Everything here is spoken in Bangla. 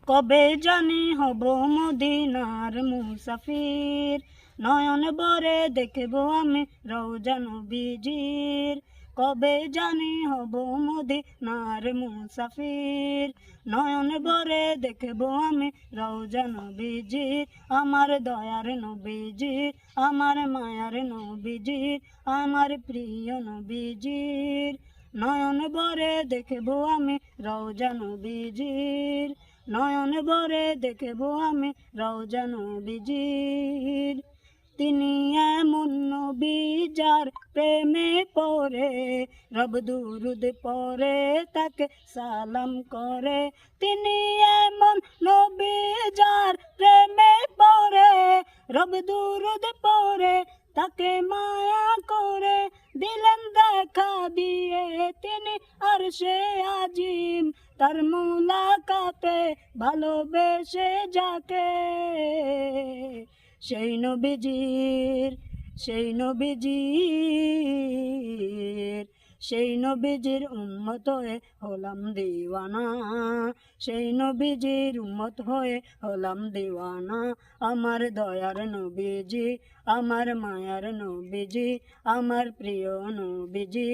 কবে জানি হব মদিনার মুসাফির, নয়ন ভরে দেখব আমি রওজা নবীজির। কবে জানি হব মদিনার মুসাফির, নয়ন ভরে দেখব আমি রওজা নবীজির। আমার দয়ার নবীজির, আমার মায়ার নবীজির, আমার প্রিয় নবীজির। নয়ন ভরে দেখব আমি রওজা নবীজির, নয়ন ভরে দেখব আমি রওজা নবীজির। তিনি এমন নবী যার প্রেমে পড়ে রব দুরুদ পড়ে তাকে সালাম করে। তিনি এমন নবী যার প্রেমে পড়ে রব দুরুদ পড়ে তাকে মায়া করে। দিলেন দেখা দিয়ে তিনি আরশে আজিম, তার মুলাকাতে ভালোবেসে যাকে। সেই নবীজির, সেই নবীজির, সেই নবীজির উম্মত হয়ে হলাম দিওয়ানা। সেই নবীজির উম্মত হয়ে হলাম দিওয়ানা। আমার দয়ার নবীজি, আমার মায়ার নবীজি, আমার প্রিয় নবীজি।